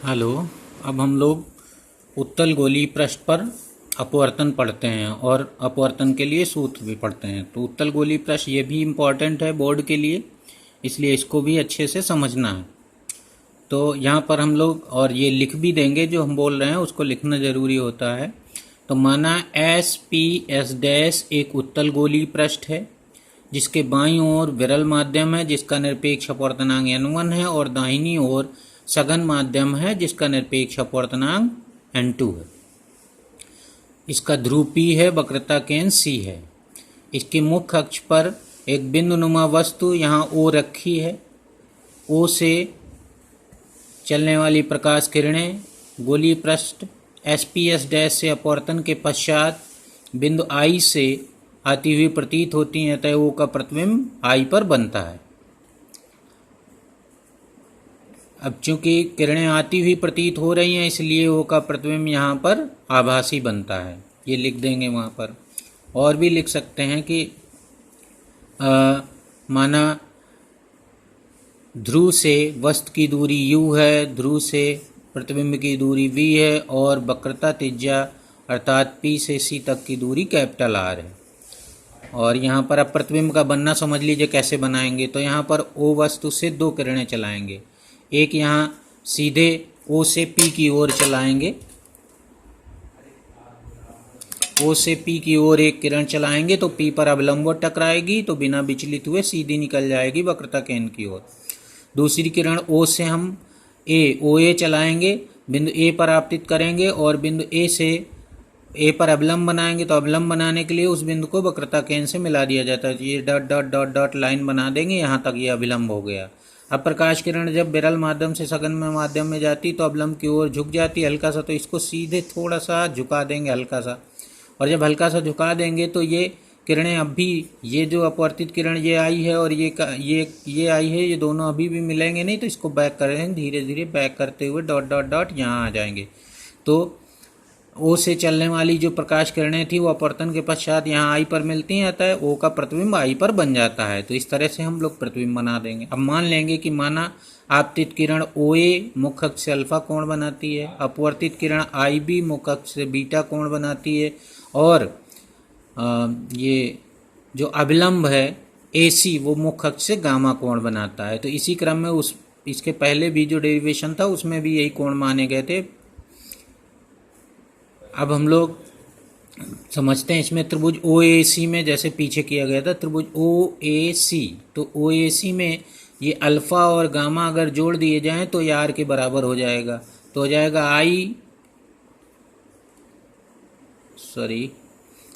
Hello. अब हम लोग उत्तल गोलीय पृष्ठ पर अपवर्तन पढ़ते हैं और अपवर्तन के लिए सूत्र भी पढ़ते हैं। तो उत्तल गोलीय पृष्ठ ये भी इम्पॉर्टेंट है बोर्ड के लिए, इसलिए इसको भी अच्छे से समझना है। तो यहाँ पर हम लोग और ये लिख भी देंगे, जो हम बोल रहे हैं उसको लिखना ज़रूरी होता है। तो माना एस पी एस डैश एक उत्तल गोलीय पृष्ठ है जिसके बाईं ओर विरल माध्यम है जिसका निरपेक्ष अपवर्तनांक n1 है और दाहिनी ओर सघन माध्यम है जिसका निरपेक्ष अपवर्तनांक n2 है। इसका ध्रुव P है, वक्रता केंद्र C है। इसके मुख्य अक्ष पर एक बिंदुनुमा वस्तु यहाँ O रखी है। O से चलने वाली प्रकाश किरणें गोलीय पृष्ठ SPS डैश से अपवर्तन के पश्चात बिंदु I से आती हुई प्रतीत होती हैं, अतः O का प्रतिबिंब I पर बनता है। अब चूंकि किरणें आती हुई प्रतीत हो रही हैं, इसलिए O का प्रतिबिंब यहाँ पर आभासी बनता है। ये लिख देंगे वहाँ पर। और भी लिख सकते हैं कि माना ध्रुव से वस्तु की दूरी u है, ध्रुव से प्रतिबिंब की दूरी v है और वक्रता त्रिज्या अर्थात P से C तक की दूरी कैपिटल R है। और यहाँ पर अब प्रतिबिंब का बनना समझ लीजिए कैसे बनाएंगे। तो यहाँ पर O वस्तु से दो किरणें चलाएंगे, एक यहाँ सीधे O से P की ओर चलाएंगे, O से P की ओर एक किरण चलाएंगे तो P पर अवलंब टकराएगी तो बिना विचलित हुए सीधी निकल जाएगी वक्रता केंद्र की ओर। दूसरी किरण O से हम OA चलाएंगे, बिंदु A पर आपतित करेंगे और बिंदु A से A पर अवलंब बनाएंगे। तो अवलंब बनाने के लिए उस बिंदु को वक्रता केंद्र से मिला दिया जाता है। ये dot dot dot dot line बना देंगे, यहाँ तक ये अभिलंब हो गया। अब प्रकाश किरण जब विरल माध्यम से सघन माध्यम में जाती तो अवलंब की ओर झुक जाती हल्का सा, तो इसको सीधे थोड़ा सा झुका देंगे हल्का सा। और जब हल्का सा झुका देंगे तो ये किरणें अब भी, ये जो अपवर्तित किरण ये आई है और ये आई है, ये दोनों अभी भी मिलेंगे नहीं। तो इसको बैक करेंगे, धीरे धीरे बैक करते हुए डॉट डॉट डॉट यहाँ आ जाएंगे। तो O से चलने वाली जो प्रकाश किरणें थी वो अपवर्तन के पश्चात यहाँ I पर मिलती हैं, अतः O का प्रतिबिंब I पर बन जाता है। तो इस तरह से हम लोग प्रतिबिंब बना देंगे। अब मान लेंगे कि माना आपतित किरण OA मुख्य अक्ष से अल्फा कोण बनाती है, अपवर्तित किरण IB मुख्य अक्ष से बीटा कोण बनाती है और ये जो अभिलंब है AC वो मुख्य अक्ष से गामा कोण बनाता है। तो इसी क्रम में इसके पहले भी जो डेरिवेशन था उसमें भी यही कोण माने गए थे। अब हम लोग समझते हैं इसमें त्रिभुज OAC में जैसे पीछे किया गया था त्रिभुज OAC, तो OAC में ये अल्फा और गामा अगर जोड़ दिए जाएं तो ये R के बराबर हो जाएगा। तो हो जाएगा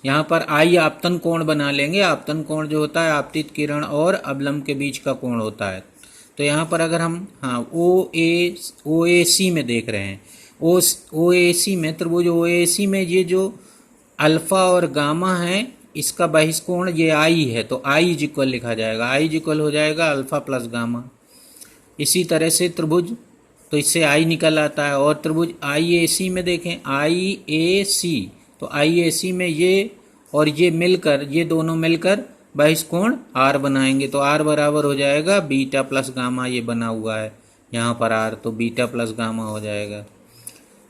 यहाँ पर I आपतन कोण बना लेंगे। आपतन कोण जो होता है आपतित किरण और अवलंब के बीच का कोण होता है। तो यहाँ पर अगर हम OAC में देख रहे हैं, OAC में त्रिभुज OAC में ये जो अल्फा और गामा है इसका बहिष्कोण ये I है, तो I इज इक्वल लिखा जाएगा। I इज इक्वल हो जाएगा अल्फा प्लस गामा। इसी तरह से त्रिभुज, तो इससे I निकल आता है। और त्रिभुज IAC में देखें, IAC, तो IAC में ये और ये मिलकर, ये दोनों मिलकर बहिष्कोण R बनाएंगे। तो R बराबर हो जाएगा बीटा प्लस गामा, ये बना हुआ है यहाँ पर R, तो बीटा प्लस गामा हो जाएगा।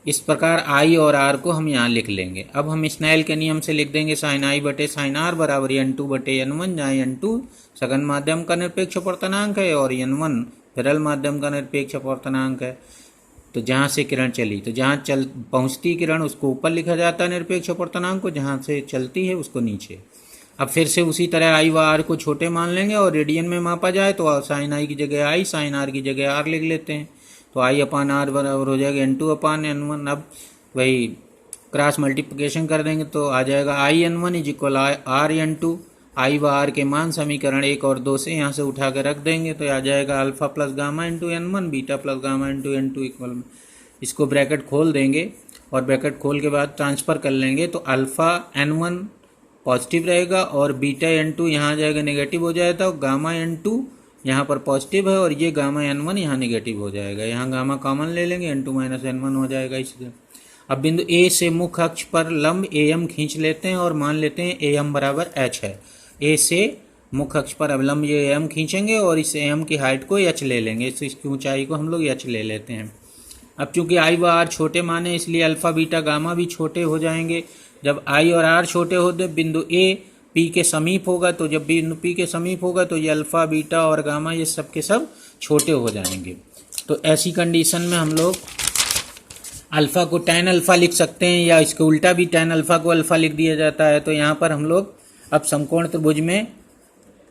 इस प्रकार I और R को हम यहाँ लिख लेंगे। अब हम स्नेल के नियम से लिख देंगे साइन I बटे साइन R बराबर N2 बटे N1, जहाँ N2 सघन माध्यम का निरपेक्ष अपवर्तनांक है और N1 विरल माध्यम का निरपेक्ष अपवर्तनांक है। तो जहाँ से किरण चली, तो जहाँ पहुँचती किरण उसको ऊपर लिखा जाता है निरपेक्ष अपवर्तनांक को, जहाँ से चलती है उसको नीचे। अब फिर से उसी तरह I व R को छोटे मान लेंगे और रेडियन में मापा जाए तो साइन I की जगह I, साइन R की जगह R लिख लेते हैं। तो I अपान R बराबर हो जाएगा N2 अपान N1। अब वही क्रॉस मल्टीप्लिकेशन कर देंगे तो आ जाएगा I N1 is equal R N2। I व R के मान समीकरण 1 और 2 से यहाँ से उठा कर रख देंगे तो आ जाएगा alpha plus gamma into N1 beta plus gamma into N2 equal, इसको ब्रैकेट खोल देंगे और ब्रैकेट खोल के बाद ट्रांसफ़र कर लेंगे। तो अल्फ़ा N1 पॉजिटिव रहेगा और बीटा N2 यहाँ आ जाएगा नेगेटिव हो जाएगा, तो गामा N2 यहाँ पर पॉजिटिव है और ये गामा N1 यहाँ नेगेटिव हो जाएगा। यहाँ गामा कॉमन ले लेंगे, N2 माइनस N1 हो जाएगा इससे। अब बिंदु A से मुख्य अक्ष पर लंब AM खींच लेते हैं और मान लेते हैं AM बराबर H है। A से मुख्य अक्ष पर अवलंब ये AM खींचेंगे और इस AM की हाइट को H ले लेंगे, इसकी ऊंचाई को हम लोग H ले लेते हैं। अब चूंकि आई व आर छोटे माने इसलिए अल्फा बीटा गामा भी छोटे हो जाएंगे। जब आई और आर छोटे होते बिंदु ए पी के समीप होगा, तो जब बिंदु पी के समीप होगा तो ये अल्फा बीटा और गामा ये सब के सब छोटे हो जाएंगे। तो ऐसी कंडीशन में हम लोग अल्फा को tan अल्फा लिख सकते हैं, या इसके उल्टा भी tan अल्फा को अल्फा लिख दिया जाता है। तो यहाँ पर हम लोग अब समकोण त्रिभुज में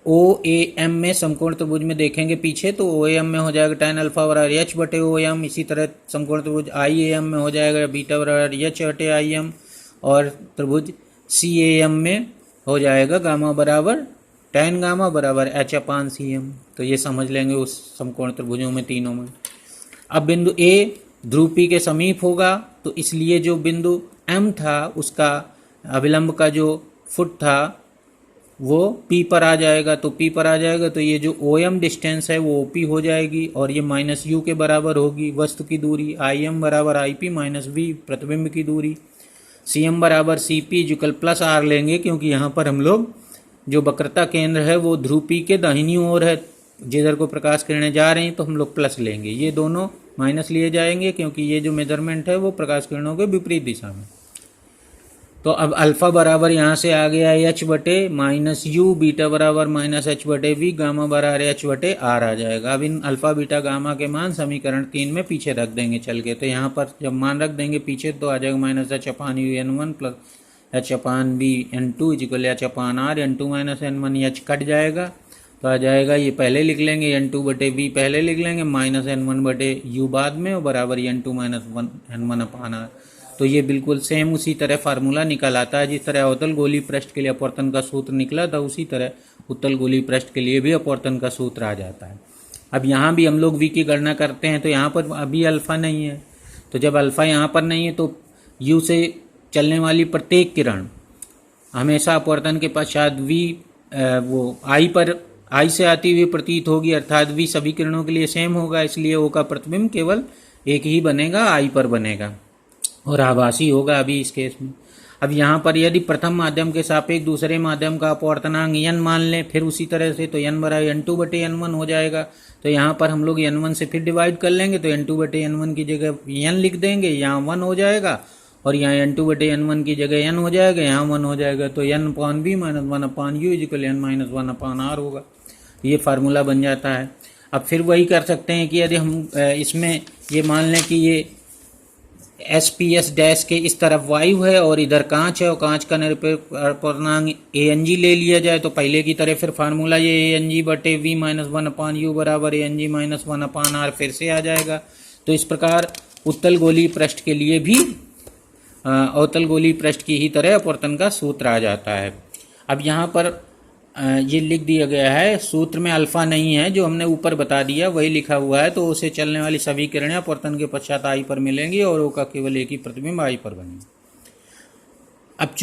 OAM में समकोण त्रिभुज में देखेंगे पीछे, तो OAM में हो जाएगा tan अल्फा बराबर H बटे OM। इसी तरह समकोण त्रिभुज IAM में हो जाएगा बीटा बराबर H बटे IM, और त्रिभुज CAM में हो जाएगा गामा बराबर tan गामा बराबर H/CM। तो ये समझ लेंगे उस समकोण त्रिभुजों में तीनों में। अब बिंदु A ध्रुव P के समीप होगा, तो इसलिए जो बिंदु M था उसका अभिलंब का जो फुट था वो P पर आ जाएगा। तो P पर आ जाएगा तो ये जो OM डिस्टेंस है वो OP हो जाएगी, और ये माइनस U के बराबर होगी वस्तु की दूरी। IM बराबर IP माइनस V प्रतिबिंब की दूरी। CM बराबर CP इक्वल प्लस R लेंगे, क्योंकि यहाँ पर हम लोग जो वक्रता केंद्र है वो ध्रुव P के दाहिनी ओर है, जिधर को प्रकाश किरणें जा रही हैं, तो हम लोग प्लस लेंगे। ये दोनों माइनस लिए जाएंगे, क्योंकि ये जो मेजरमेंट है वो प्रकाश किरणों के विपरीत दिशा में। तो अब अल्फा बराबर यहाँ से आ गया H बटे माइनस U, बीटा बराबर माइनस H बटे V, गामा बराबर H बटे R आ जाएगा। अब इन अल्फा बीटा गामा के मान समीकरण 3 में पीछे रख देंगे चल के। तो यहाँ पर जब मान रख देंगे पीछे तो आ जाएगा minus H/U N1 plus H/V N2 equal H/R N2 minus N1। H cut जाएगा तो आ जाएगा, ये पहले लिख लेंगे N2 बटे V पहले लिख लेंगे, माइनस N1 बटे U बाद में, और बराबर N2 माइनस N1/R। तो ये बिल्कुल सेम उसी तरह फार्मूला निकल आता है। जिस तरह अवतल गोलीय पृष्ठ के लिए अपवर्तन का सूत्र निकला था, उसी तरह उत्तल गोलीय पृष्ठ के लिए भी अपवर्तन का सूत्र आ जाता है। अब यहाँ भी हम लोग V की गणना करते हैं, तो यहाँ पर अभी अल्फा नहीं है, तो जब अल्फा यहाँ पर नहीं है तो U से चलने वाली प्रत्येक किरण हमेशा अपवर्तन के पश्चात V वो I से आती हुई प्रतीत होगी, अर्थात V सभी किरणों के लिए सेम होगा, इसलिए O का प्रतिबिंब केवल एक ही बनेगा, I पर बनेगा और आभासी होगा अभी इस केस में। अब यहाँ पर यदि प्रथम माध्यम के सापेक्ष दूसरे माध्यम का अपवर्तनांक n मान लें, फिर उसी तरह से, तो n बराबर N2 बटे N1 हो जाएगा। तो यहाँ पर हम लोग N1 से फिर डिवाइड कर लेंगे, तो N2 बटे N1 की जगह n लिख देंगे, यहाँ 1 हो जाएगा, और यहाँ N2 बटे N1 की जगह n हो जाएगा, यहाँ 1 हो जाएगा। तो n/V minus 1/U equal n minus 1/R होगा। ये फार्मूला बन जाता है। अब फिर वही कर सकते हैं कि यदि हम इसमें ये मान लें कि ये SPS डैश के इस तरफ वायु है और इधर कांच है, और कांच का निरपेक्ष अपवर्तनांक ANG ले लिया जाए, तो पहले की तरह फिर फार्मूला ये ANG बटे V माइनस 1/U बराबर ANG माइनस 1/R फिर से आ जाएगा। तो इस प्रकार उत्तल गोलीय पृष्ठ के लिए भी अवतल गोलीय पृष्ठ की ही तरह अपवर्तन का सूत्र आ जाता है। अब यहाँ पर ये लिख दिया गया है, सूत्र में अल्फा नहीं है, जो हमने ऊपर बता दिया वही लिखा हुआ है। तो उसे चलने वाली सभी किरणें अपवर्तन के पश्चात I पर मिलेंगी, और O का केवल एक ही प्रतिबिंब I पर बनेगा। अब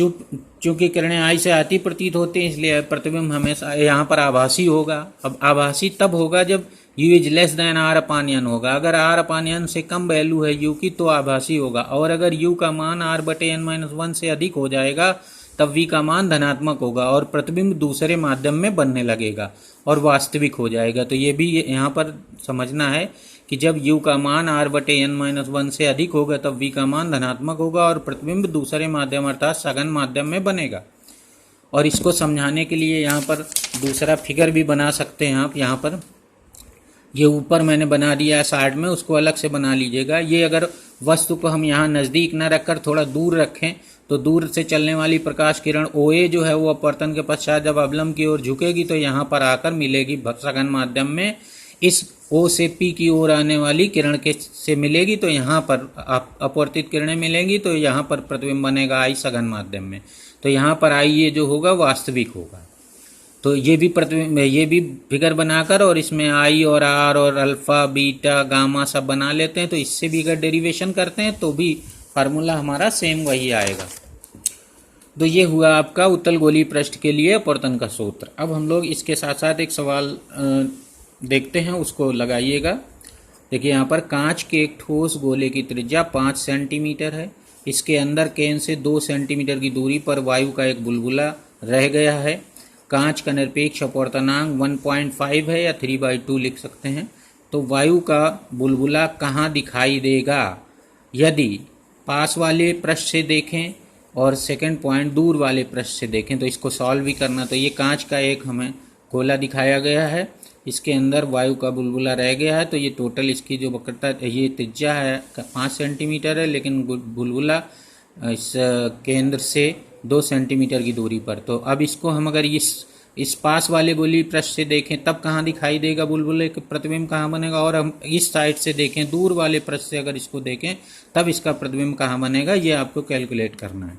चूंकि किरणें I से आती प्रतीत होती हैं, इसलिए प्रतिबिंब हमेशा यहाँ पर आभासी होगा। अब आभासी तब होगा जब U is less than R/N होगा। अगर R/N से कम वैल्यू है U की तो आभासी होगा, और अगर U का मान R बटे N-1 से अधिक हो जाएगा तब V का मान धनात्मक होगा, और प्रतिबिंब दूसरे माध्यम में बनने लगेगा और वास्तविक हो जाएगा। तो ये भी यहाँ पर समझना है कि जब U का मान R बटे N-1 से अधिक होगा तब V का मान धनात्मक होगा, और प्रतिबिंब दूसरे माध्यम अर्थात सघन माध्यम में बनेगा। और इसको समझाने के लिए यहाँ पर दूसरा फिगर भी बना सकते हैं आप। यहाँ पर ये ऊपर मैंने बना दिया है साइड में, उसको अलग से बना लीजिएगा। ये अगर वस्तु को हम यहाँ नज़दीक न रखकर थोड़ा दूर रखें, तो दूर से चलने वाली प्रकाश किरण OA जो है वो अपवर्तन के पश्चात जब अवलंब की ओर झुकेगी तो यहाँ पर आकर मिलेगी सघन माध्यम में। इस O से P की ओर आने वाली किरण के से मिलेगी, तो यहाँ पर अपवर्तित किरणें मिलेंगी, तो यहाँ पर प्रतिबिंब बनेगा I सघन माध्यम में। तो यहाँ पर I ये जो होगा वास्तविक होगा। तो ये भी प्रतिबिंब, ये भी फिगर बनाकर और इसमें I और R और अल्फा बीटा गामा सब बना लेते हैं। तो इससे भी अगर डेरिवेशन करते हैं तो भी फार्मूला हमारा सेम वही आएगा। तो ये हुआ आपका उत्तल गोलीय पृष्ठ के लिए अपवर्तन का सूत्र। अब हम लोग इसके साथ साथ एक सवाल देखते हैं, उसको लगाइएगा। देखिए यहाँ पर कांच के एक ठोस गोले की त्रिज्या 5 सेंटीमीटर है। इसके अंदर केंद्र से 2 सेंटीमीटर की दूरी पर वायु का एक बुलबुला रह गया है। कांच का निरपेक्ष अपवर्तनांक 1.5 है, या 3/2 लिख सकते हैं। तो वायु का बुलबुला कहाँ दिखाई देगा? यदि पास वाले पृष्ठ से देखें और सेकंड पॉइंट दूर वाले पृष्ठ से देखें तो इसको सॉल्व भी करना। तो ये कांच का एक हमें गोला दिखाया गया है, इसके अंदर वायु का बुलबुला रह गया है। तो ये टोटल इसकी जो वक्रता, ये त्रिज्या है 5 सेंटीमीटर है, लेकिन बुलबुला इस केंद्र से 2 सेंटीमीटर की दूरी पर। तो अब इसको हम अगर इस पास वाले गोलीय पृष्ठ से देखें तब कहाँ दिखाई देगा बुलबुले का प्रतिबिंब कहाँ बनेगा, और हम इस साइड से देखें दूर वाले पृष्ठ से अगर इसको देखें तब इसका प्रतिबिंब कहाँ बनेगा, ये आपको कैलकुलेट करना है।